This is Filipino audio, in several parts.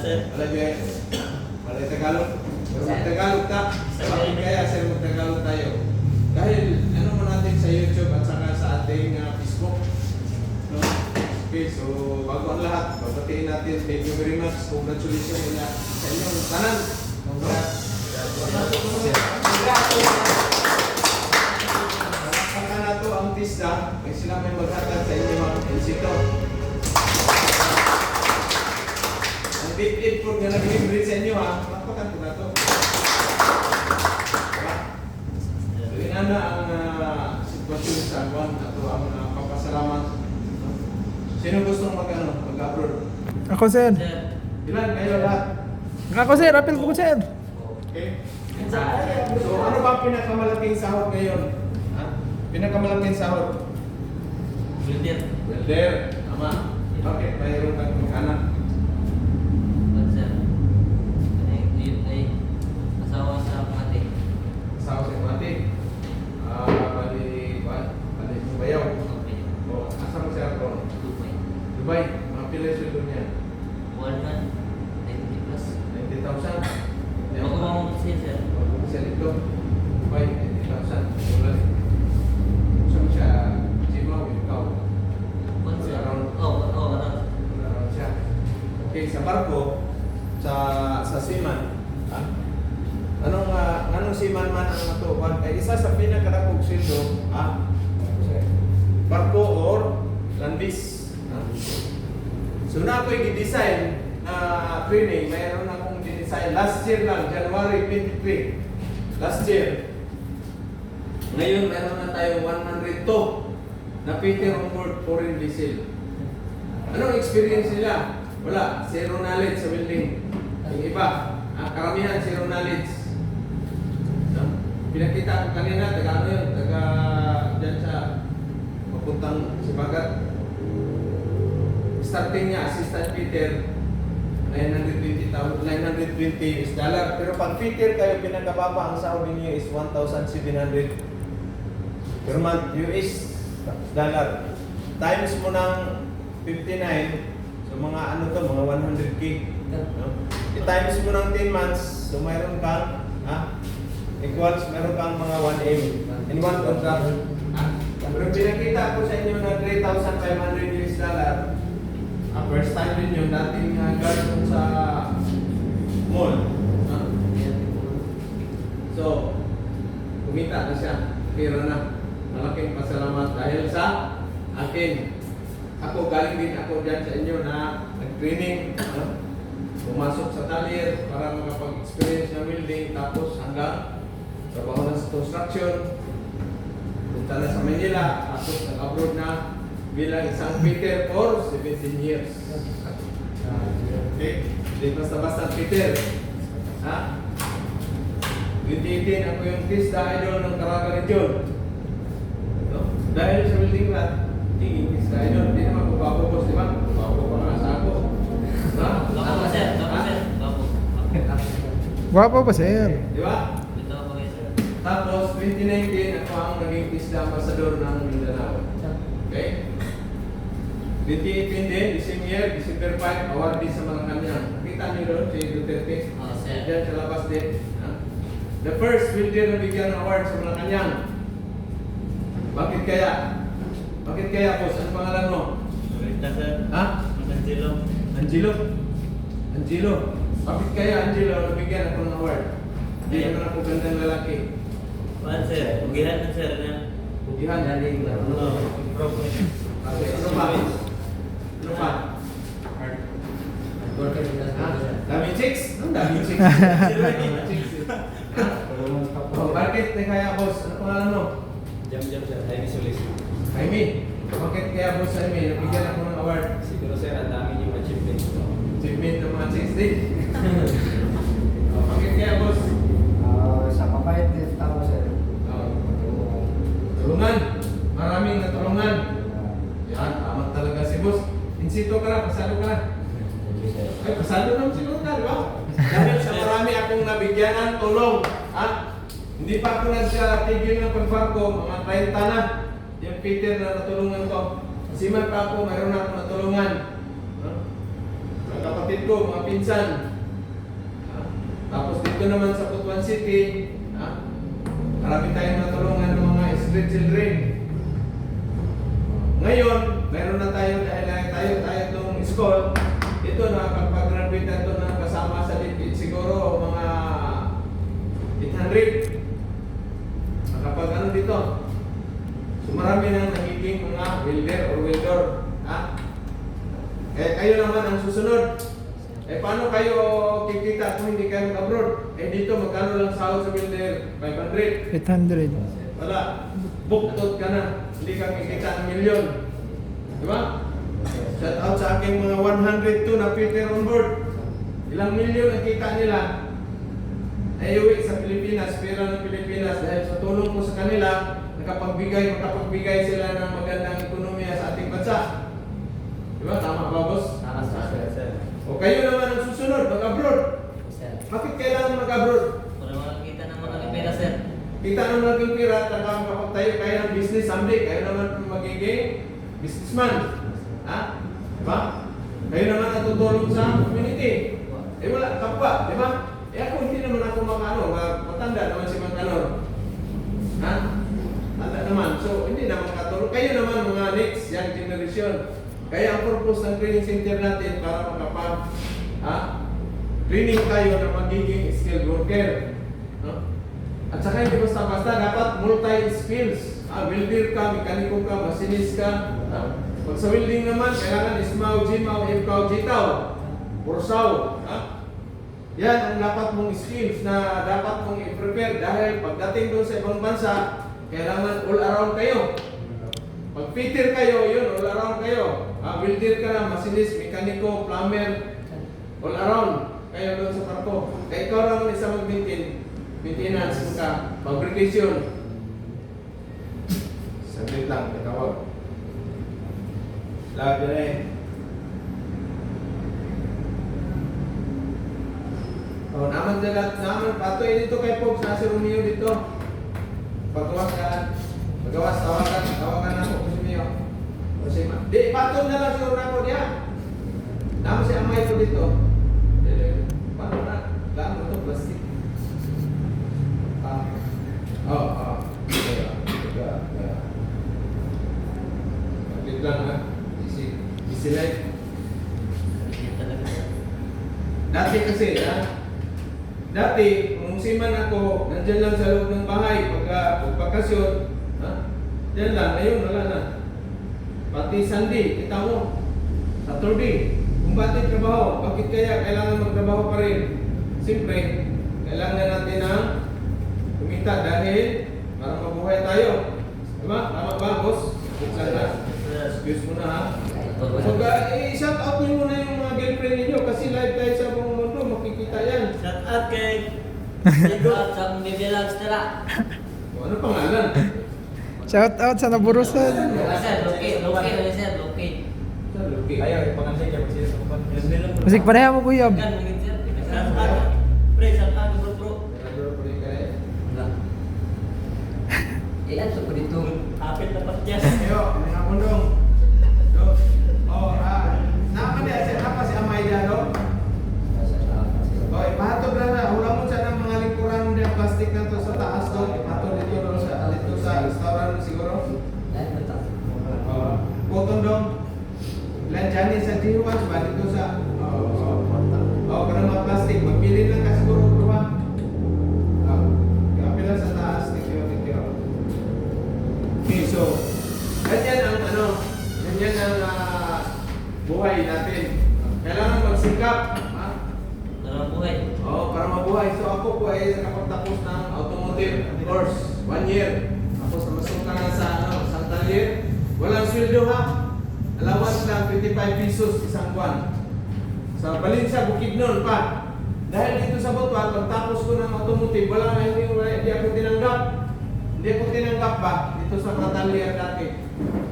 sir. Malagay. Malay Tagalog. Pero mag-Tagalog ka. Bakit kaya sir mag-Tagalog tayo? Dahil ano mo natin sa YouTube at saka sa ating Facebook. No? Okay, so bago ang lahat, babatiin natin. Thank you very much. Congratulations muna sa inyong tanan. Congrats. Saka na to ang TISDA. May sila may maghatag sa inyong insito. Ang big food na nag-libre sa inyo ha. Mapakan ko na to. So yun na ang sitwasyon sa Agwan. Ito ang papasalamat. Sino gustong mag-abroad? Ako, sir. Ilan kayo lahat? Ako, sir. Apel po, sir. Okay. So ano ba ang pinakamalaking sahod ngayon? Ha? Pinakamalaking sahod? Welder. Welder. Tama. Okay, mayroon kang anak. Sir. Ay, asawa sa pangati. Asawa sa mati. Bali bayaw. Okay. O, asa mo siya ron? Dubai. Dubai. Mga pila sweldo niya? 190 plus. 90,000. Bago mo kasi sir. Bago siya dito. Dubai, 90,000. Bulan. Saan siya? Jimaw, ikaw. Around. Around siya. Okay, sa barko, sa seaman, ha? Anong seaman man ang matupan? Ay isa sa pinakadakog sweldo, ha? Barko or landis. Ha? So na ako'y gi-design na training, mayroon akong di-design last year lang, January 23. Last year. Ngayon meron na tayo 102 na Peter on board foreign vessel. Anong experience nila? Wala, zero knowledge sa building. Yung iba, karamihan zero knowledge. No? Pinakita ko kanina, taga ano yun, taga dyan sa papuntang Sibagat. Starting niya, assistant Peter, $920 US dollar. Pero pag Peter kayo, pinakababa ang sahod niyo is 1,700 per month US dollar. Times mo ng 59, so mga ano to, mga 100k. No? I-times mo ng 10 months, so mayroon kang, equals, mayroon kang mga 1M in one contract. Pero pinakita ko sa inyo na 3,500 US dollar. First time din yun, dating guard sa mall. So, kumita na siya. Pira na. Malaking pasalamat dahil sa akin. Ako, galing din ako dyan sa inyo na nag-training. Pumasok sa talir para makapag-experience ng welding. Tapos hanggang trabaho na sa construction. Punta na sa Manila. Tapos nag-abroad na bilang isang Peter for 17 years. Okay? Hindi basta-basta Peter. Ha? 2018 ako yung TISDA idol ng Caraga Region. So, dahil sa building rat, tingin TISDA idol. Hindi naman ko babobos, di ba? Bago pa nga sa ako. Ha? Bago sir. Bago. Guwapo pa, sir. Di ba? Ito ako sir. Tapos, 2019, ako ang naging TISDA ambassador ng Mindanao. Okay? 2018 din, December 5, awardee sa Malacanang. Nakita niyo doon si Duterte? Sir. Diyan sa labas din. The first welder na bigyan ng award sa Malacanang. Bakit kaya? Bakit kaya, boss? Ano pangalan mo? Rita sir. Ha? Angelo. Angelo. Bakit kaya, Angelo, nabigyan ako ng award? Hindi naman ako gandang lalaki. One sir. Ugihan na sir na. Pugihan. Galing na. Okay, ano ba? Ano pa? Dami chicks? Ang dami chicks. Bakit kaya, boss? Ano pangalan mo? Jam sir, Jaime Solis. Jaime. Bakit kaya, boss Jaime, nabigyan ako ng award? Siguro sir, ang dami niyong achievement. Achievement ng mga chicks din. Bakit kaya, boss? Sa mabait din tao sir. Tulungan. Maraming natulungan. Yan, tama talaga si boss. Insito ka na, pasado ka na. Ay, pasado naman siguro na, di ba? Dahil sa marami akong nabigyan ng tulong. Ha? Hindi pa ako nagtigil ng pagbarko, mga 30 na. Yung Peter na natulungan ko. Siman pa ako, mayroon na akong natulungan. Ang kapatid kapatid ko, mga pinsan. Tapos dito naman sa Butuan City, marami tayong natulungan ng mga street children. Ngayon, meron na tayo dahil tayo itong school. Ito nakapag-graduate na ito na kasama sa DepEd siguro mga 800. Nakapag ano dito. So marami nang nagiging mga welder or welder. Kayo naman ang susunod. Paano kayo kikita kung hindi kayo mag-abroad? Dito magkano lang sahod sa welder? 500. 800. Wala. Buktot ka na. Hindi ka kikita ng milyon. Diba? Shout out sa aking mga 102 na Peter on board. Ilang milyon ang kita nila. Uwi sa Pilipinas, pera ng Pilipinas. Dahil sa tulong ko sa kanila, makapagbigay sila ng magandang ekonomiya sa ating bansa. Diba? Tama ba, boss? Tama, sir. O kayo naman ang susunod, mag-abroad. Sir. Bakit kailangan mag-abroad? Para makakita ng mga pera, sir. Kita ng malaking pera, makapagtayo kayo ng business someday. Kayo naman magiging businessman. Diba? Kayo naman ang tutulong sa community. Wala, kapwa, di ba? Ako hindi naman ako matanda naman si Mancanor. Tanda naman. So, hindi naman katulong. Kayo naman mga next young generation. Kaya ang purpose ng training center natin para training tayo na magiging skilled worker. At saka hindi basta-basta, dapat multi-skills. Welder ka, mekaniko ka, masinis ka. Pag sa welding naman, kailangan ismaw, jimaw, imkaw, jitaw, pursaw. Yan ang dapat mong skills na dapat mong i-prepare dahil pagdating doon sa ibang bansa, kailangan all around kayo. Pag fitter kayo, yun, all around kayo. Welder ka na, masinis, mekaniko, plumber, all around kayo doon sa barko. Kaya ikaw lang isa mag-maintain. Maintenance ka, fabrication. Saglit lang, katawag. Lagi na eh. Naman patoy dito kay Pops na si Romeo dito. Pagawas tawagan na po si Romeo. Di, patong na lang siguro na po diya. Naman si Amay ko dito. Paano na? Lalo ito, plastic. Paglit lang ha. Easy life. Talaga, sir. Dati kasi dati, kung siman ako, nandyan lang sa loob ng bahay, pagpakasyon, dyan lang, ngayon wala na. Pati Sunday, kita mo, Saturday, kung bakit trabaho, bakit kaya kailangan magtrabaho pa rin? Siyempre, kailangan natin ng kumita dahil para mabuhay tayo. Diba? Tama ba, boss? Buksan na. Excuse mo na ha. So, shout out niyo muna yung mga girlfriend ninyo kasi live tayo sa buong mundo, makikita yan. Shout out kay Sigo sa Bibilags tira. Ano pangalan? Shout out sa Naburusan. Sir, Loki, sir, Loki. Ayaw, ipangansay niya magsila sa kupan. Musik pareha mo kuya. Kan, mungkin sir. Shout out. Pre, shout out bro. Ilan sa ko dito? Kapit na patyas. Ayo, mga kundong. Naman niya, apa si Amay dyan, no? Ipahatod na. Ulang mo siya ng mga lingkuran ng plastic na to sa taas doon. Ipahatod dito sa restaurant siguro. Button dong. Lanjanin sa G1 ba dito sa para mga plastic. Magpili lang ka siguro dua. Kapil lang sa taas. Thank you. Okay, so ganyan ang buhay natin. Kailangan magsikap. Para buhay. Para mabuhay. So ako po ay nakapagtapos ng automotive course. 1 year. Tapos namasok ka na sa Santander. Walang sweldo ha. Allowance lang 25 pesos isang buwan. Sa Valencia, Bukidnon pa. Dahil dito sa Butuan, pagtapos ko ng automotive, hindi ako tinanggap. Hindi ako tinanggap ba dito sa Santander dati.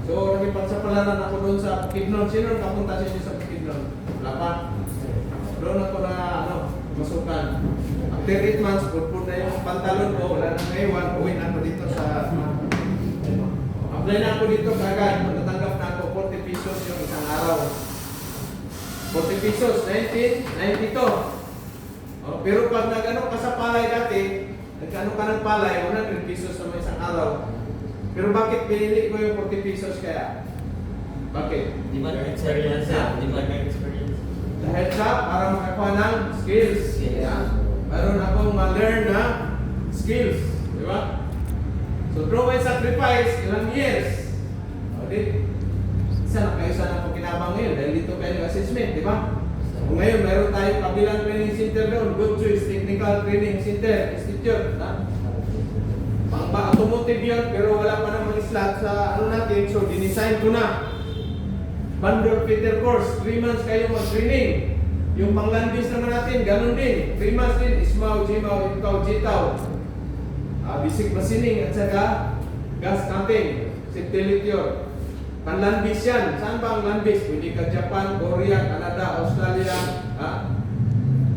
So, nakipagsapalaran ako doon sa Bukidnon. Sino nakapunta sa inyo sa Bukidnon? Wala pa. Doon ako na masukan. After 8 months, purpur na yung pantalon ko. Wala nang ngayon. Uwi na ako dito sa... Apply na ako dito kagad. Natatanggap na ako 40 pesos yung isang araw. 40 pesos, 1992. Oh, pero pag nag-ano ka sa palay dati, nag-ano ka ng palay, 100 pesos sa isang araw. Pero bakit pinili ko yung 40 pesos kaya? Bakit? Di ba experience Ha? Di ba experience? Dahil sa para makakuha ng skills. Skills. Yeah. Meron akong ma-learn na skills. Di ba? So through my sacrifice, ilang years. O di, isa na kayo sana po kinabang ngayon dahil dito kayo nag-assessment, di ba? So, ngayon, meron tayong kabilang training center doon, Good Choice Technical Training Center, Institute. Ha? Pang-automotive yun, pero wala pa namang slot sa ano natin, so dinesign ko na. Bundle fitter course, 3 months kayo mag-training. Yung pang-landbase naman natin, ganun din. 3 months din, ismaw, jimaw, ikaw, jitaw. Basic machining at saka gas cutting, septilityor. Pan-landbase yan. Saan ba ang landbase? Pwede ka Japan, Korea, Canada, Australia.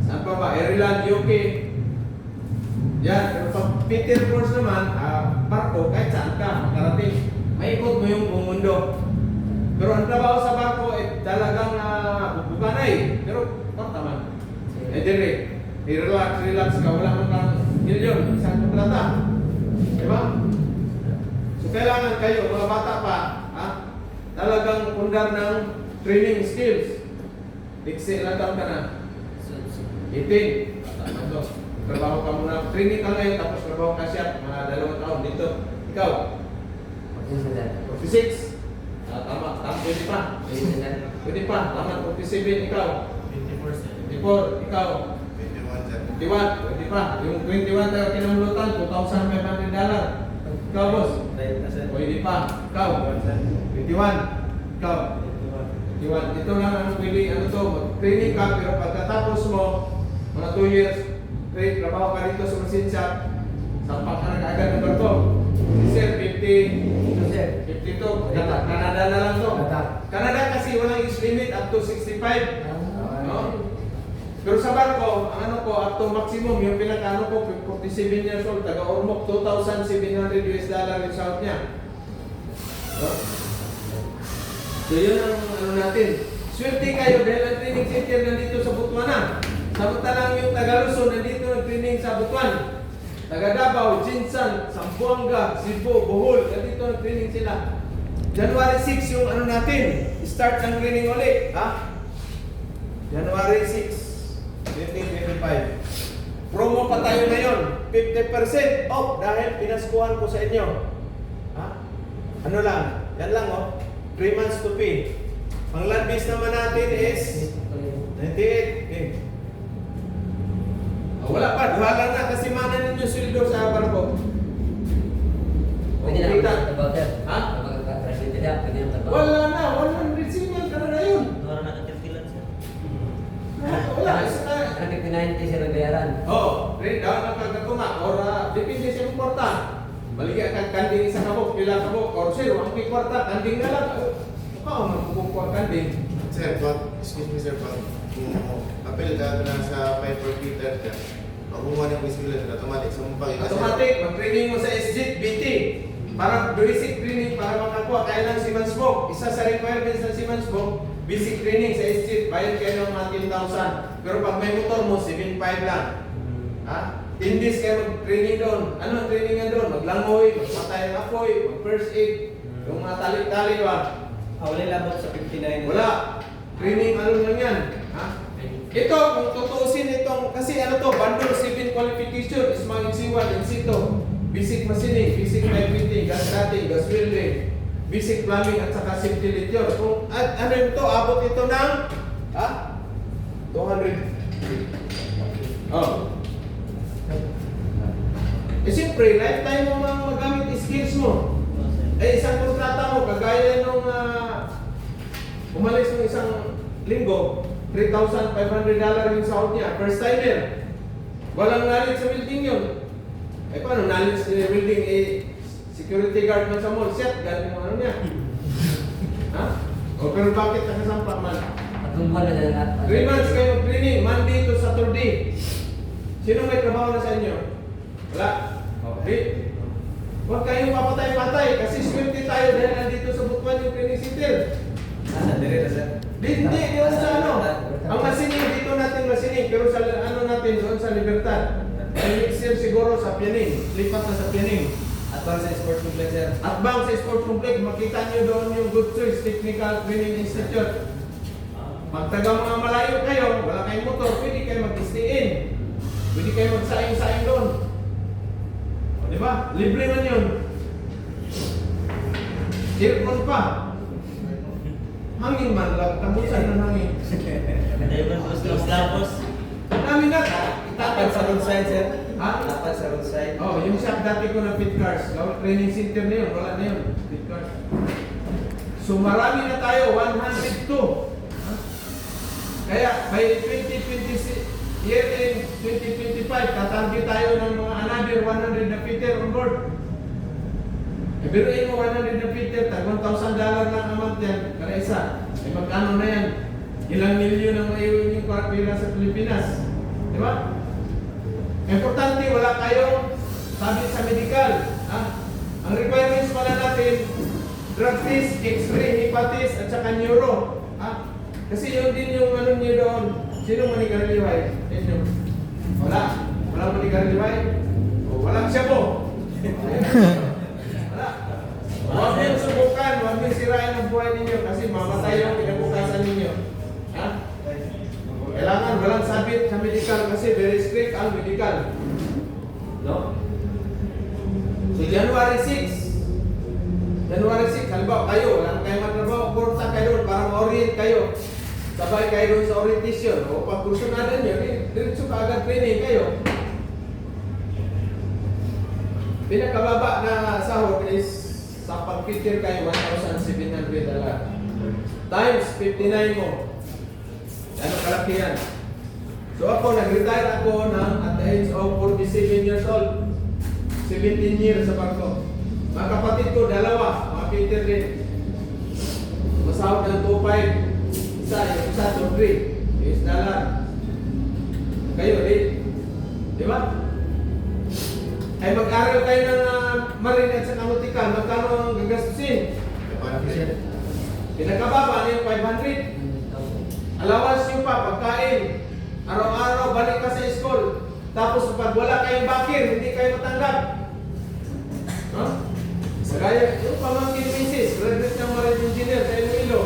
Saan pa ba? Ireland, UK. Yan. Pero pag fitter course naman, barko, kahit saan ka, makarating. Maikot mo yung buong mundo. Pero ang trabaho sa barko talagang bubukanay. Pero naman. Dire, relax ka, wala man kang milyon, isang kontrata. Diba? So kailangan kayo, mga bata pa, talagang pundar ng training skills. Diksi, ilang taon ka na? 18. Ito, trabaho ka muna. Training ka ngayon, tapos trabaho ka siya, mga 2 taon dito. Ikaw? 46. Tama, pwede pa. Pwede pa, tama, 47, ikaw. 24, ikaw. 21, pwede pa. Yung 21 tayo kinamulutan, $2,500. Ikaw, boss. Pwede pa. Ikaw. 21. Ikaw. 21. Ito lang ang pwede, ano to, training ka, pero pagkatapos mo, mga 2 years, trabaho ka dito sa machine shop, sampak ka na kaagad ng barko. Sir, 52. Canada na lang to. Canada kasi walang age limit up to 65. No? Pero sa barko, ang ano ko, up to maximum, yung pinaka-ano ko, 47 years old, taga-Ormoc, $2,700 yung sahod niya. No? So yun ang ano natin. Swerte kayo dahil ang training center nandito sa Butuan. Samantalang yung taga-Luzon nandito nag-training sa Butuan. Taga-Davao, Jinsan, Zamboanga, Cebu, Bohol, nandito nag-training sila. January 6 yung ano natin, start ng training ulit. January 6, 2025. Promo pa tayo ngayon, 50% off dahil pinaskuhan ko sa inyo. Ano lang, yan lang 3 months to pay. Ang land base naman natin is 98. Okay. Wala pa, wala na kasi mana ninyo sweldo sa barko. Pwede na Kita. about that. Ha? Pwede na about. Wala na, 100 single ka na yun. Wala na katiltilan siya. Wala, isa na. 190 sa bayaran. Rin daw na kagatuma or depende sa yung kwarta. Baligya kang kanding sa kabok, pila kabok, or sir, ang kwarta, kanding na lang. Ikaw, magkukuha kanding. Sir, excuse me sir, kung apel ka na sa 5 per meter ka, makuha ng whisky automatic sa mong pakita. Automatic, mag-training mo sa SJIT, BT. Para basic training, para makakuha kaya ng Seaman Smoke. Isa sa requirements ng Seaman Smoke, basic training sa SJIT, bayad kayo ng mga 10,000. Pero pag may motor mo, 7,500 lang. 10 days kayo mag-training doon. Ano ang training nga doon? Maglangoy, magpatay ng apoy, mag-first aid, yung mga tali-tali ba? Wala labot sa 59. Wala. Training ano lang yan. Ito, kung tutuusin itong, kasi ano to, bundle 7 qualification is mga NC1, NC2, basic machining, basic pipe fitting, gas cutting, gas welding, basic plumbing at saka safety literature. Kung ano ito, abot ito ng 200. Siyempre, lifetime mo mga magamit skills mo. Isang kontrata mo, kagaya nung umalis ng isang linggo, $3,500 yung sahod niya, first timer. Walang knowledge sa building yun. Paano knowledge sa building? Security guard man sa mall, shotgun yung ano niya. Pero bakit nakasampak man? Patumpal na lahat. 3 months kayo training, Monday to Saturday. Sino may trabaho na sa inyo? Wala? Okay. Huwag kayong papatay-patay kasi swerte tayo dahil nandito sa Butuan yung training center. Dire na sir. Hindi, doon sa ano. Ang masining, dito natin masining. Pero sa ano natin, doon sa Libertad. Ay next year siguro sa Pianing. Lipat na sa Pianing. Advance sa sports complex, sir. At bang sa Sport Complex, makita nyo doon yung Good Choice Technical Training Institute. Magtaga mga malayo kayo, wala kayong motor, pwede kayo mag-stay-in. Pwede kayo magsaing-saing doon. O, di ba? Libre man yun. Aircon pa. Hangin man lang, tamusan ng hangin. Dahil ba gusto lapos? Namin na, Dapat sa roadside, sir. Ha? Dapat sa roadside. Oh, yung shop dati ko na fit cars. Training center na yun, wala na yun. Fit cars. So marami na tayo, 102. Ha? Kaya by 2026, year in 2025, tatanggi tayo ng mga another 100 na fitter on board. E biruin mo 100 na fitter, tag $1,000 lang a month yan, kada isa. E magkano na yan? Ilang milyon ang maiwan yung pila sa Pilipinas. Di ba? Importante, wala kayong sabit sa medical. Ha? Ang requirements pala natin, drug test, x-ray, hepatis, at saka neuro. Ha? Kasi yun din yung ano niyo doon. Sino manigariliway? Inyo? Wala. Wala manigariliway? O, walang siyabo. Wala. Huwag niyong subukan, huwag niyong sirain ang buhay ninyo kasi mamatay yung kinabukasan ninyo. Ha? Kailangan walang sabit sa medical kasi very strict ang medical. No? So January 6, halimbawa kayo, wala kayo matrabaho, kurta kayo doon para ma-orient kayo. Sabay kayo doon sa orientation. O pag kursunadan nyo, diretso ka agad training kayo. Pinakababa na sahod is sa pag-fitter kayo, $1,700. Times 59 mo. Ano kalaki yan? So ako, nag-retire ako at the age of 47 years old. 17 years sa barko. Mga kapatid ko, dalawa, mga fitter din. Masahod ng 2.5. Yung isa, 2.3. US dollar. Kayo, di ba? Ay mag-aral kayo ng marine at sa nautical, magkano ang gagastusin? Pinakababa na yung 500. Allowance nyo pa, pagkain. Araw-araw, balik ka sa school. Tapos pag wala kayong bakir, hindi kayo matanggap. Huh? Kaya, yung pamangkin misis, graduate ng marine engineer sa Iloilo.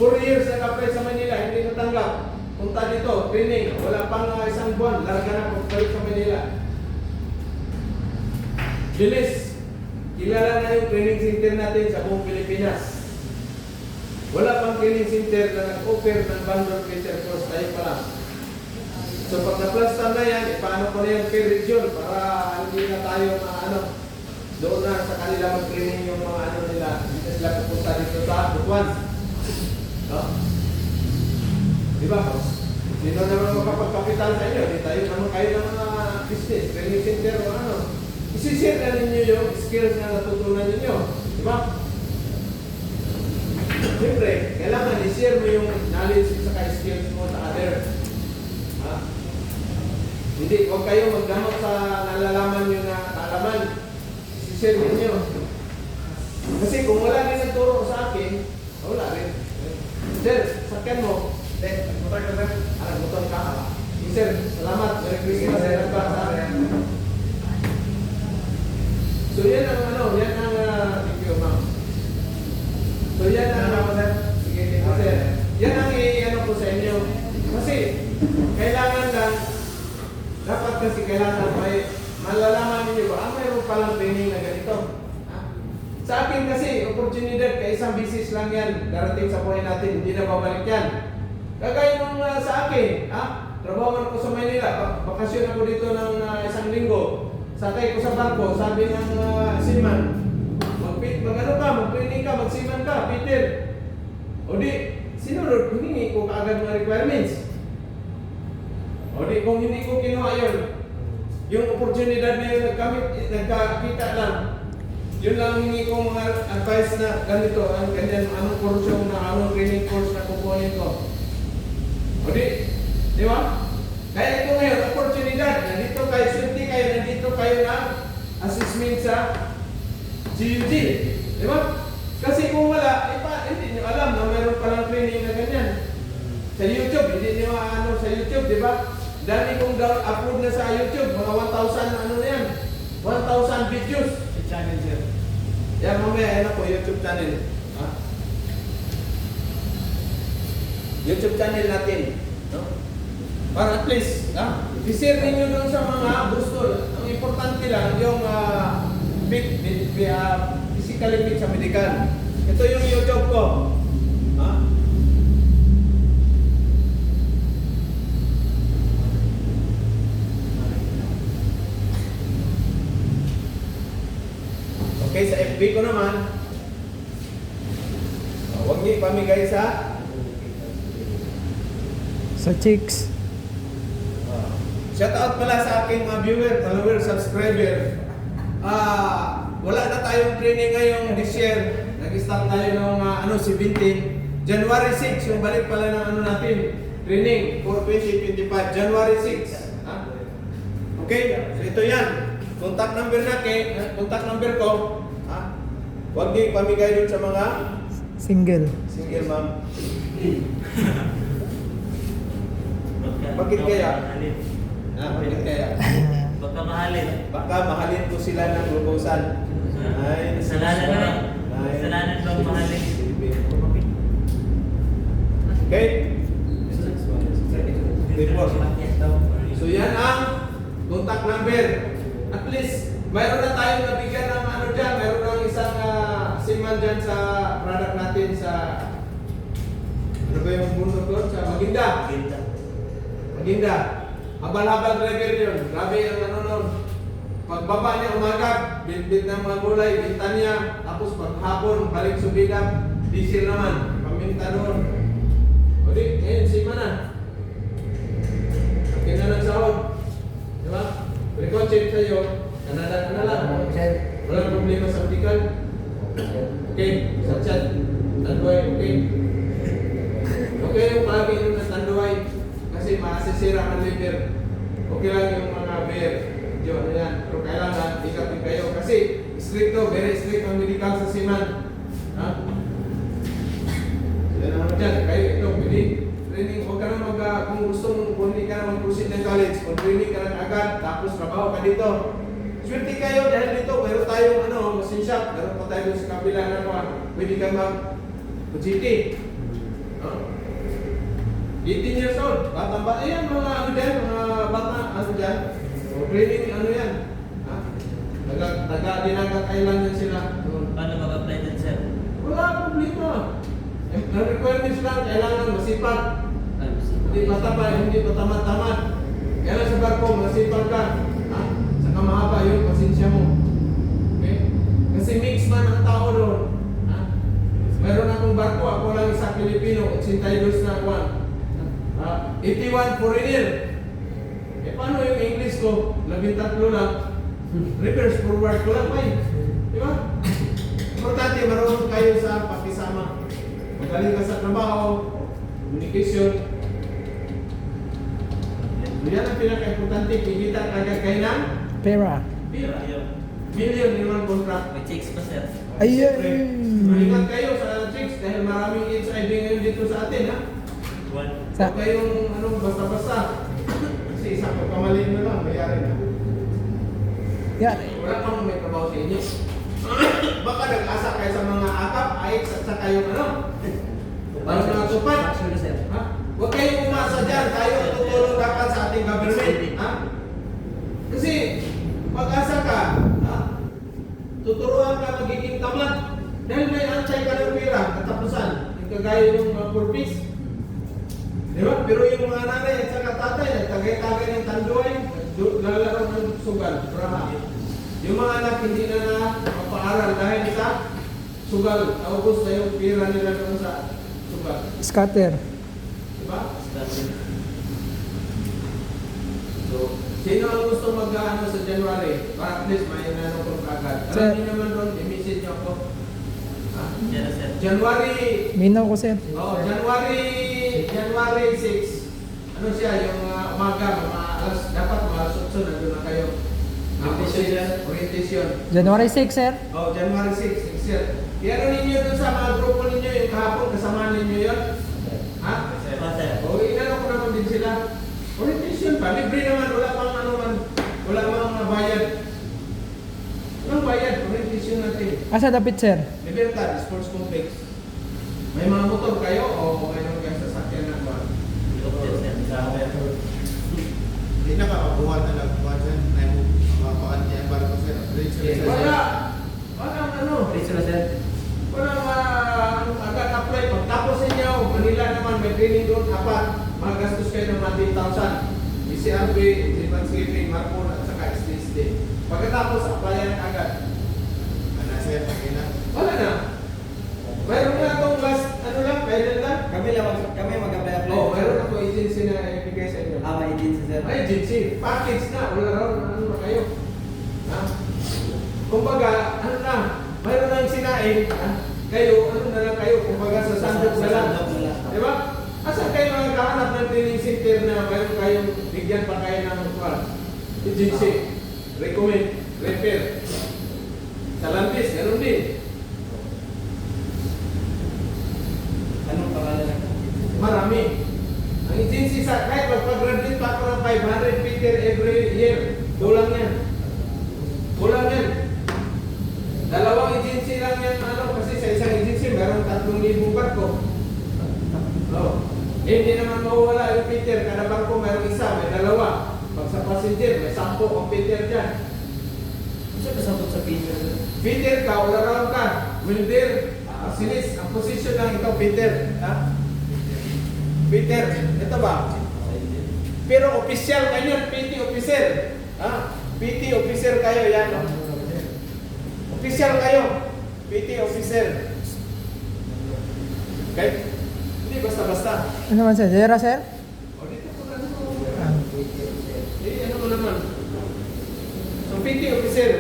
4 years nag-apply sa Manila, hindi natanggap. Punta dito, training. Wala pang isang buwan, larga na pagbalik sa Manila. Bilis, kilala na yung training center natin sa buong Pilipinas. Wala pang training center na nag-offer ng bundle fitter course, tayo pa lang. So pag na-plus na yan, paano ko na yan per region para hindi na tayo doon na sa kanila mag-training yung mga nila, hindi sila pupunta dito sa Butuan. No? Diba? Sino naman makapagkapital sa inyo? Di tayo naman kayo ng mga business, training center o ano. Isishare na ninyo yung skills na natutunan ninyo. Diba? Siyempre, kailangan i-share mo yung knowledge sa skills mo sa other. Ha? Hindi, huwag kayo magdamot sa nalalaman nyo na kaalaman. I-share ninyo. Kasi kung wala rin nagturo sa akin, wala rin. Sir, sakyan mo. Motor ka ba? Motor ka. Sir, salamat. Merry Christmas. So yan ang yan ang thank you, ma'am. So yan ang sige, sir. Yan ang i-ano ko sa inyo. Kasi kailangan lang dapat kasi kailangan may malalaman niyo ba mayroon palang training na ganito. Ha? Sa akin kasi oportunidad kay isang business lang yan darating sa buhay natin, hindi na babalik yan. Kagaya nung sa akin, trabaho man ako sa Maynila, bakasyon ako dito ng isang linggo. Sakay ko sa barko, sabi ng seaman, mag-training ka, mag-seaman ka, Peter. O di, sinunod, humingi ko kaagad mga requirements. O di, kung hindi ko kinuha yun, yung oportunidad na yun nagkakita lang, yun lang hingi ko mga advice na ganito, ganyan, anong kurso na, anong training course na kukunin ko. O di ba? Kaya ito ngayon, oportunidad, nandito kayo, swerte kayo, nandito kayo na assessment sa CUG. Di ba? Kasi kung wala, hindi nyo alam na mayroon palang training na ganyan. Sa YouTube, hindi niyo ano sa YouTube, di ba? Dami kong upload na sa YouTube, mga 1,000 ano na yan. 1,000 videos. Sa channel, sir. Yan, mamaya, yan ako, YouTube channel. Ha? YouTube channel natin. No? Para at least, i-share ninyo doon sa mga gusto. Ang importante lang, yung physically fit sa medical. Ito yung YouTube ko. Ha? Okay, sa FB ko naman, huwag niyo ipamigay sa chicks. shout out pala sa aking mga viewer, follower, subscriber. Wala na tayong training ngayong this year. Nag-start tayo ng 17. January 6, yung balik pala ng ano natin, training for 2025, January 6. Ha? Okay, so ito yan. Contact number ko. Ha? Huwag niyo ipamigay dun sa mga Single. single ma'am. Bakit kaya? Bakit kaya? Baka mahalin. Baka mahalin ko sila ng lubusan. Ay, Kasalanan ba? Kasalanan bang mahalin? Okay? So yan ang contact number. At least, mayroon na tayong nabigyan ng ano dyan. Mayroon ng isang siman dyan sa product natin sa ano ba yung bundok doon? Sa Maginda. Maginda. Habal-habal driver yun. Grabe ang ano nun. Pagbaba niya umaga, bit-bit ng mga gulay, binta niya. Tapos paghapon, balik subida, diesel naman. Paminta doon. O di, ngayon, sima na. Akin na ng sahod. Di ba? Pwede ko check sa'yo. Kanada ka na lang. Walang problema sa medical. Okay, sa chat. Tanduay, okay. Okay yung palagi yung tanduay. Kasi maasisira ang liver. Okay lang yung mga beer. Diyo, ano yan. Pero kailangan, ikapin kayo. Kasi strict to, very strict ang medical sa siman. Ha? Yan naman dyan. Kayo ito, pwede. Training, huwag ka na kung gusto mong, kung hindi ka na mag-proceed ng college, kung training ka lang agad, tapos trabaho ka dito. Swerte kayo dahil dito, mayroon tayong machine shop, mayroon pa tayo sa kabila na pwede ka mag-GT. 18 years old, batang bata yan, mga ano dyan, mga bata, ano dyan. So, training, ano yan. Ha? Taga-Dinagat Island yan sila. Paano mag-apply din, sir? Wala problema. Ang requirements lang, kailangan masipag. Hindi patapay, hindi patamad-tamad. Kaya lang sa barko, masipag ka. Ha? Saka mahaba yun, pasensya mo. Okay? Kasi mix man ang tao doon. Ha? Meron akong barko, ako lang isa Pilipino, 82 na kwan. 81 foreigner. Eh paano yung English ko? 13 lang. Reverse forward ko lang, bay. Di ba? Importante, marunong kayo sa pakisama. Magaling ka sa trabaho, communication. So yan ang pinaka-importante. Kikita agad kayo ng Pera. pira. Million in contract. May chicks pa, sir. Ayun. Ingat kayo sa chicks dahil maraming HIV ngayon dito sa atin, ha? Sa Huwag kayong basta-basta. Kasi isang pagkamalin na lang, mayari na. yan. Wala pang may trabaho sa inyo. Baka nag-asa kayo sa mga akap, ay sa kayong parang mga tupad. Ha? Huwag kayong umasa dyan. Tayo ang tutulong dapat sa ating government. Ha? Kasi, pag-asa ka, ha? Tuturuan ka magiging tamad. Dahil may ansay ka ng pira, katapusan. Yung kagaya yung purpose. Di ba? Pero yung mga nanay at saka tatay, nagtagay-tagay ng tanduay, lalaro ng sugal, braha. Yung mga anak hindi na mapaaral dahil sa sugal. Naubos na yung pira nila doon sa sugal. Scatter. Di ba? So, sino ang gusto mag-ano sa January? Para at least may nanong ko agad. Alam niyo naman doon, i-message niyo ako. Ha? Yan, sir. January Minaw ko, sir. January 6, ano siya, yung umaga, dapat mga alas 8, nandun na kayo. Orientation. January 6, sir. January 6, next year. Kaya ano ninyo dun sa mga grupo ninyo, yung kahapon, kasama ninyo yun? Ha? Pa, sir. sila. Orientation pa, libre naman, wala pang ano man, wala mang bayad. Walang bayad, orientation natin. Asa dapat, sir? Libertad, Sports Complex. May mga motor kayo o mayroon kayong sasakyan na ba? Hindi na kakabuhat na nagbuhat siya. Nakapakan niya ang barko sir. Wala! Walang ano? Please na sir. Walang agad apply. Pagtapos ninyo, Manila naman may training doon, apat. Magastos kayo ng 1,000. ECRB, Advanced Sleeping, Marcon, at saka STSD. Pagkatapos, applyan agad. Ano sir, pagkina. Wala na. Mayroon na itong last, ano lang, kailan lang? Kami mag-apply. Oh, mayroon ako agency na ibigay sa inyo. May agency sir. Ay, agency. Package na. Wala raw. Ano na kayo? Ha? Kumbaga, ano na, mayroon nang sinain. Ha? Kayo, ano na lang kayo? Kumbaga, sa sandok na lang. Di ba? Asan kayo nagkahanap ng training center na mayroon kayong bigyan pa kayo ng agency? Recommend, refer. Sa Landis, meron din. Anong pangalan ng Marami. Ang agency sa kahit magpag-graduate pa ako ng 500 Peter every year. Kulang yan. Kulang yan. Dalawang agency lang yan kasi sa isang agency meron 3,000 barko. Oh. Hindi naman mawawala yung Peter. Kada barko meron isa, may dalawa. Pag sa passenger, may 10 ang Peter dyan. Saan kasabot sa Peter? Peter ka, all around ka. Wilder, sinis, ang position lang ikaw, Peter. Ha? Peter, ito ba? Pero official kayo, PT officer. Ha? PT officer kayo, yan. No? Official kayo, PT officer. Okay? Hindi basta-basta. Ano naman, sir? Zera, sir? O dito po na ito. Ano mo naman? So, PT officer.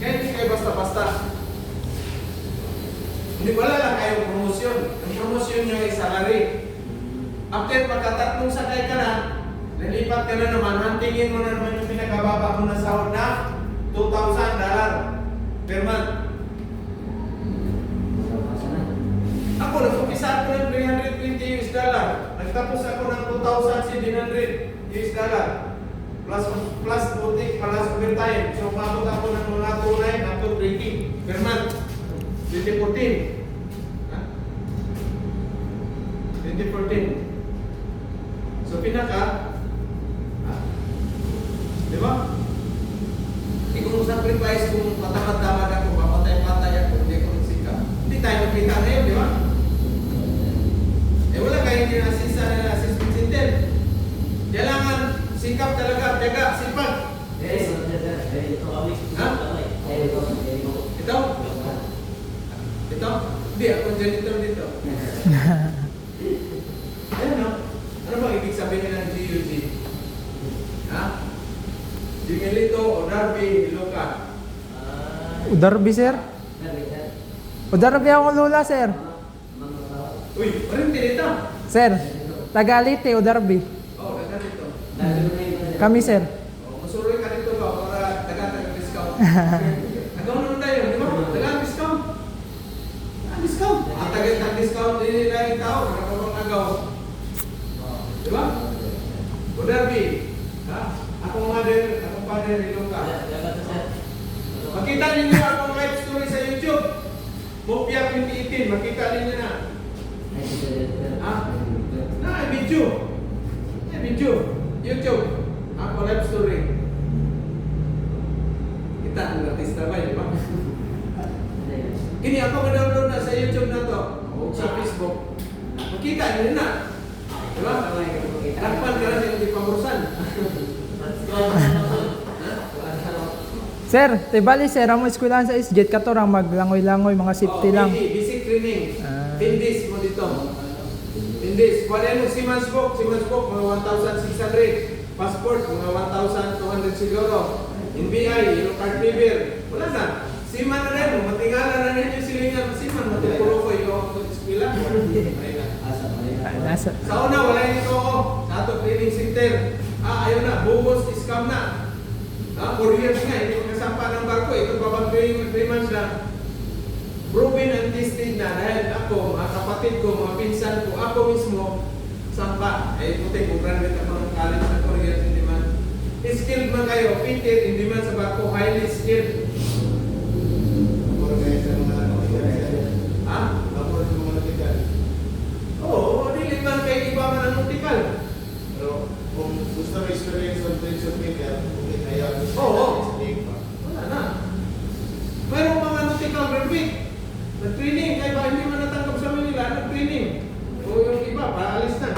Kaya hindi kayo basta-basta. Hindi wala lang kayong promosyon. Ang promosyon nyo ay salary. After pagkatatlong sakay ka na, nalipat ka na naman, hantingin mo na naman yung pinakababa mo na sahod na $2,000 per month. Ako, nag-umpisa ako ng $320. Nagtapos ako ng $2,700 plus boutique, plus overtime. So, umabot ako ng mga 2,900 up to 20 per month. 2014. Ha? 2014. So, pinaka, ha? Di ba? Kung sacrifice, kung matamad-tamad ako, mapatay-patay ako, hindi ako nagsikap. Hindi tayo magkita ngayon, di ba? Eh, wala kayong ginasisa na assessment center. Kailangan sikap talaga, tiyaga, sipag. Yes, sir. Ito kami. Ha? Ito. Ito? Ito? Hindi, ako janitor dito. Ayan, no? Ano bang ibig sabihin ng GUG? Ha? Jingelito o Darby Iloca? Udarbi, sir? Udarbi akong lula, sir. Uy, parin dito. Sir, Tagalite, Udarbi. Oh, daga dito. Kami, sir. Oh, masuroy ka dito ba para daga-discount? Agaw naman tayo, di ba? Daga-discount. Discount. Ang taga-discount din nila yung tao, nakapang agaw. Di ba? O Darby, ha? Akong mother, akong father, Iloca. Makita ninyo akong live story sa YouTube. Mopia 2018, makita ninyo na. Ha? Video. Video. YouTube. Ako live story. Kita ang artista ba, di ba? Kini ako ma-download na sa YouTube na to. O sa Facebook. Makita nyo na. Di ba? Lakpan ka lang yung ipamurusan. Sir, tibali, sir. Ang eskwelahan sa isjet, katorang maglangoy-langoy, mga safety lang. Basic training. Ah. 10 days mo dito. 10 days. Wala mo Siemens book, mga 1,600. Passport, mga 1,200 siguro. NBI, yung card paper. Wala na. Siman na rin. Matingala na rin yung silingan. Siman, matipulo ko yung eskwela. Nasa. Sa una, wala yung ito ako. Sa ato training center. Ayaw na. Bugos, scam na. 4 years nga, hindi makasampa ng barko. Ito babagay yung 3 months lang. Proven and tested na dahil ako, mga kapatid ko, mga pinsan ko, ako mismo, Samba, puti kung graduate ako ng college sa Korea, hindi man. Skilled man kayo, fitted, hindi man sa barko, highly skilled. Kapag kayo sa mga Ha? kapag sa mga nautical. Oo, hindi man kayo iba man ang nautical. Pero kung gusto mo experience ng trade sa Peter, okay, kaya Oo. sa league pa. Wala na. Mayroong mga nautical graduate. Nag-training, kaya ba hindi man natanggap sa Manila, nag-training. O yung iba, paalis na.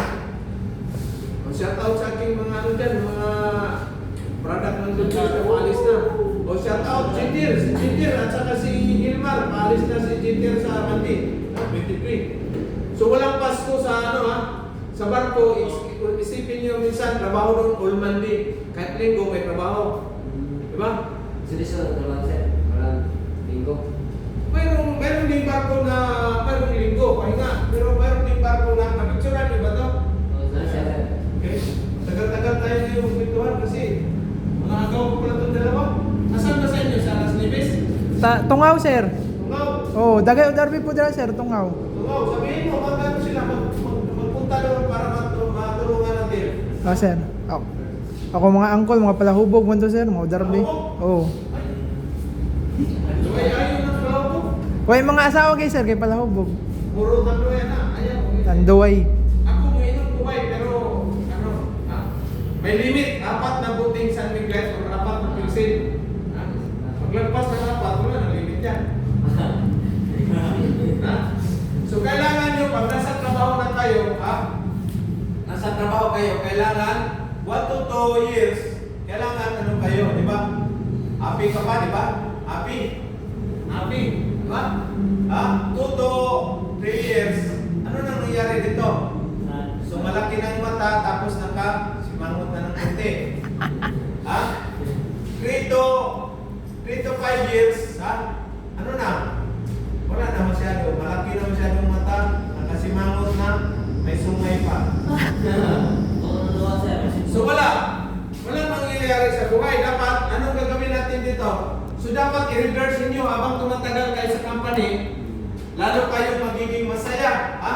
O shout out sa aking mga ano dyan, mga product ng Duterte na paalis na. O shout out, Jitir, si Jitir, at saka si Ilmar, paalis na si Jitir sa Mandi, 23. So walang pasko sa ano ha, sa barko, isipin nyo minsan, trabaho doon, all Mandi. Kahit linggo may trabaho. Diba? Seryoso, naman sir. Walang linggo. Mayroong ding barko na mayroong linggo, pahinga. Pero mayroong ding barko na kapicturan, di ba to? Sir, sir. Okay. Tagal-tagal tayo na yung pintuan kasi mga agaw ko pala itong dalawa. Nasaan ba sa inyo? Sa Las Nieves? Tungaw, sir. Tungaw. Oh, dagay darbi po dira, sir, tungaw. Tungaw. Sabihin mo, magkano sila magpunta doon para matulungan natin. Ah, sir. Ako mga angkol, mga palahubog mo to, sir, mga darbi. Oh. Ay, ayaw ng trabaho ko. Way mga asawa kay sir kay palahubog. Puro tatlo yan ha. Ayaw. Tanduay. Ako ngayon buhay pero ano, ha? May limit, 4 na buting San Miguel o 4 na pilsin. Ha? Maglagpas ng 4, wala na limit yan. Ha? So kailangan nyo, pag nasa trabaho na kayo, ha? Nasa trabaho kayo, kailangan 1 to 2 years, kailangan ano kayo, di ba? Happy ka pa, di ba? Happy. Happy, di ba? Ha? 2 to 3 years, ano nang nangyari dito? So malaki ng mata, tapos simangot na ng kunti. Ha? 3 to 5 years, ha? Ano na? Wala na masyado. Malaki na masyadong mata, nakasimangot na, may sungay pa. So wala. Walang mangyayari sa buhay. Dapat, anong gagawin natin dito? So dapat i-reverse niyo habang tumatagal kayo sa company, lalo kayong magiging masaya, ha?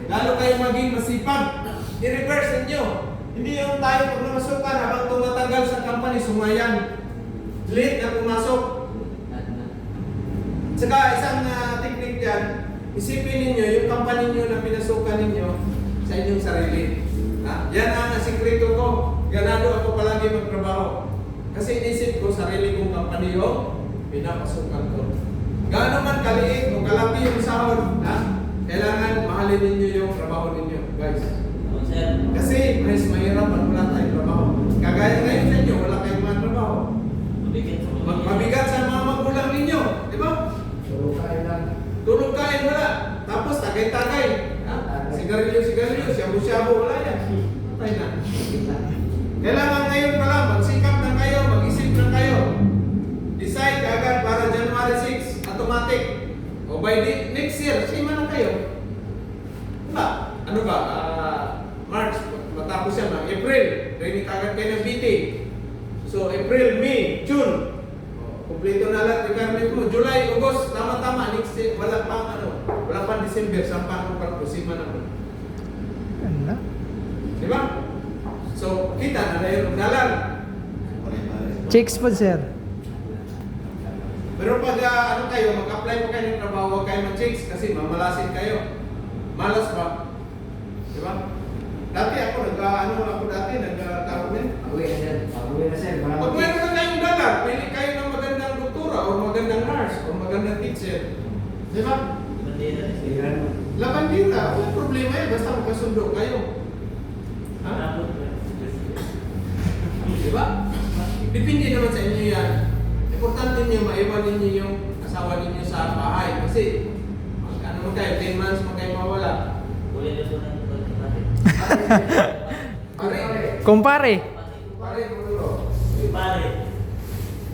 Lalo kayong maging masipag. I-reverse niyo. Hindi yung tayo pag namasukan habang tumatagal sa company, sumayan. Late na pumasok. Saka isang technique dyan, isipin ninyo yung company nyo na pinasukan ninyo sa inyong sarili. Ha? Yan ang sikreto ko. Ganado ako palagi magtrabaho. Kasi inisip ko sarili kong company yung pinapasukan ko. Gaano man kaliit o kalaki yung sahod, ha? Kailangan mahalin ninyo yung trabaho ninyo, guys. Kasi mas mahirap pag wala tayong trabaho. Kagaya ngayon sa inyo, wala kayong mga trabaho. Mabigat sa mga magulang ninyo, di ba? Tulog kain wala. Tapos tagay-tagay. Sigarilyo, shabu-shabu, wala yan. Patay na. Kailangan ngayon pala, magsikap na kayo, mag-isip na kayo. Decide agad para January 6, automatic. O by next year, sima na kayo. Diba? Ano ba? March, matapos yan. April, training agad kayo ng BT. So April, May, June. Kompleto na lahat requirement mo. July, August, tama-tama. Next year, wala pang December, sampang mo pang kusima na mo. Ano? Di ba? So, kita na yun. Dalan. Chicks po, sir. Pero pag ano kayo, mag-apply mo kayo ng trabaho, huwag kayo mag-chicks kasi mamalasin kayo. Malas ba? Di ba? Dati ako, nagkaroon. Uwi na sir. Uwi na sir. Pag meron na kayong dalan, pili kayo ng magandang doktora o magandang nurse o magandang teacher. Di ba? Labandira, walang problema yan, basta magkasundo kayo. Ha? Di ba? Depende naman sa inyo yan. Importante niyo, maiwan ninyo yung asawa ninyo sa bahay. Kasi, ano mo kayo, 10 months mo kayo mawala. Pare. Kumpare. Pare,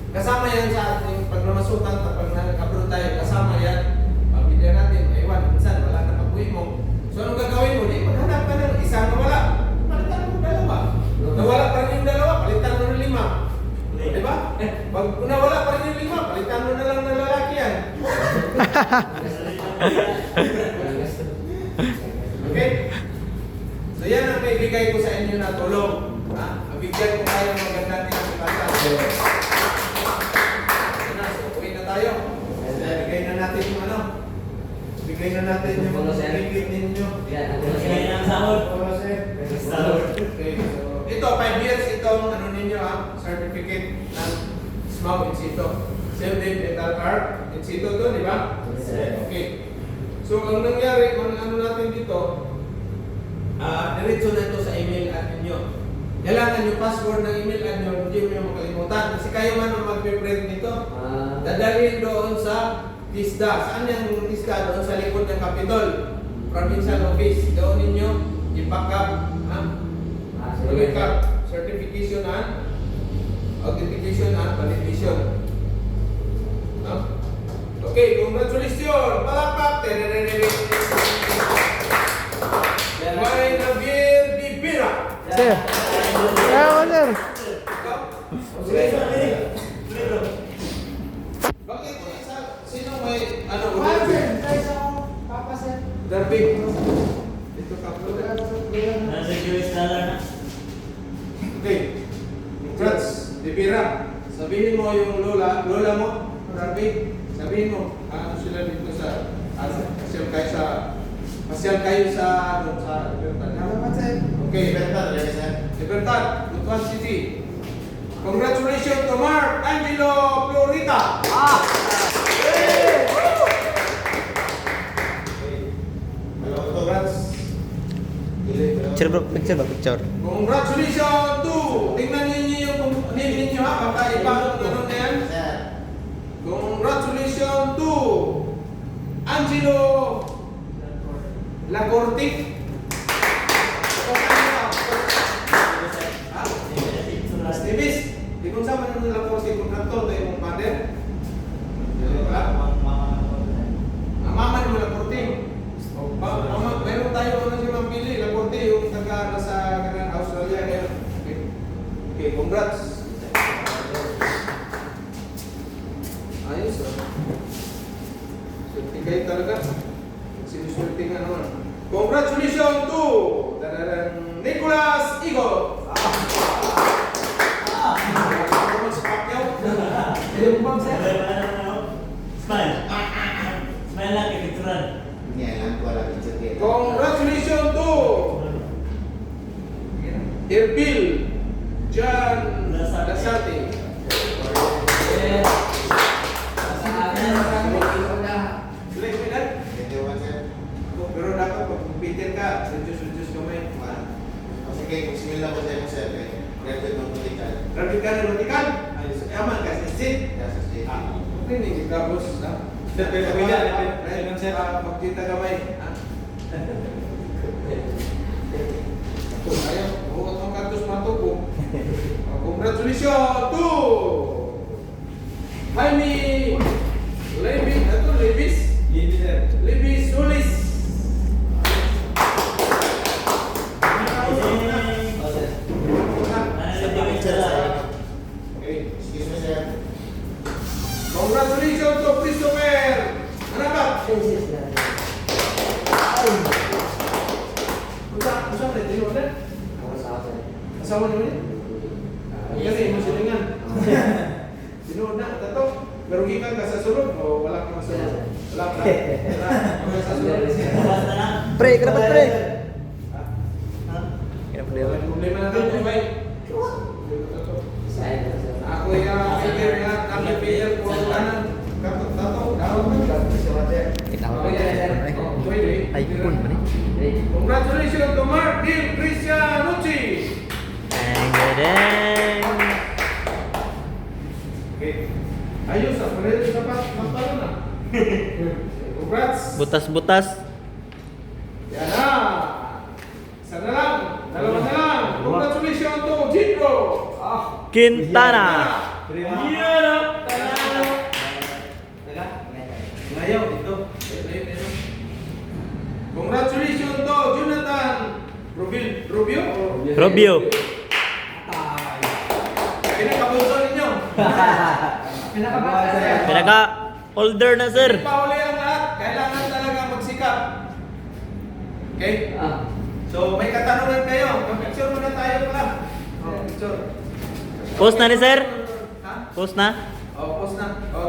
kasama yan sa ating pagmamasukan kapag nag-abroad tayo, kasama yan. Pamilya natin, maiwan, minsan wala na pag-uwi mo. So anong gagawin mo? Di maghanap ka ng isang nawala. Palitan mo dalawa. Nawala pa rin yung dalawa, palitan mo ng 5. Di ba? Pag nawala pa rin yung 5, palitan mo na lang ng lalaki yan. Okay? So yan ang tulong. Ha? Mabigyan ko tayo ng magandang kinakilala. Ano, so, uwi na tayo. Bigay na natin yung ano. Bigay na natin yung mga bigit ninyo. Sige ng sahod. Sahod. Okay, so, ito, 5 years itong ano ninyo ha, certificate ng SMAW in situ. Self-Aid Metal Art in situ to, di ba? Okay. So, ang nangyari, ang ano natin dito, diretso na ito sa email ad ninyo. Kailangan yung password ng email ad nyo, hindi mo yung makalimutan. Kasi kayo man ang mag-print nito, dadalhin doon sa TISDA. Saan yung TISDA? Doon sa likod ng Capitol. Provincial Office. Doon ninyo, i-pack up. Look up. Certification and authentication and validation. Okay, congratulations! Palakpak! May Javier Di Pira. Sir. Kaya sir. Bakit? Sino may ano? Papa sir. Darby. Ito ka po. Nasa US dollar na. Okay. Congrats, Di Pira. Sabihin mo yung lola mo, Darby. Sabihin mo, ano sila dito sa pasyal kayo sa Libertad. Salamat sir. Okay, Libertad, yes, sir. Libertad, Butuan City. Congratulations to Mark Angelo Florita. Congrats. Picture bro, picture. Congratulations to, tingnan ninyo yung name ninyo ha, baka ibang ano na yan. Sir. Congratulations to Angelo Lacorte. Stibis, di kung sama ng Lacorte kung kanto tayo mong pader. Mama ni Lacorte. Meron tayo ano si Ma'am Pili, Lacorte yung taga nasa Australia ngayon. Okay, congrats. Ayos ah. Swerte kayo talaga. Sinuswerte nga naman. Congratulations to Nicholas Igo. Naman sa Pacquiao. Smile. Smile lang kay picturean. Hindi alam ko lang picture dito. Congratulations to Erbil Jan Lasati. Select mo yan? Hindi ko sir. Pero dapat pag-competent ka, reduce kamay. Sige, kung simila ko sa'yo sir, graduate ng political. Grabe ka na vertical. Ayos. Yaman ka sa sit. Nasa state. Okay, hindi ka boss. Sir, pwede ko yan. Pwede sir. Pagkita kamay. Ayaw, buot mong kantos matuko. Congratulations to Jaime Levis, ito Levis. Hindi sir. Levis Solis. Okay. Excuse me sir. Congratulations to Christopher Hanabat. Usa na tinuod na. Asawa niyo ni? Kasi mo silingan. Tinuod na tato. Pero gikan ka sa sulod o wala ka masulod? Wala ka. Wala sa sulod. Basta na. Pre, kerapat pre. Wala problema na tayo, bay. Ako yung figure nga, kami figure po kanan. Kapag tato, daw ka. iPhone ba ni? Congratulations to Mark Gil Cristianucci. Okay. Ayos, pareho sa pagpapalo na. Congrats. Butas-butas. Yan na. Isa na lang. Dalawa na lang. Congratulations to Jindro. Quintana. Yan na. Ngayon, ito. Congratulations to Jonathan Rubio. Rubio. Pinakabunso ninyo. Pinaka older na sir. Pauli ang lahat. Kailangan talaga magsikap. Okay? So, may katanungan kayo. Mag-picture muna tayo pala. picture. Post na ni sir? Ha? Post na? Oh, post na. Oh.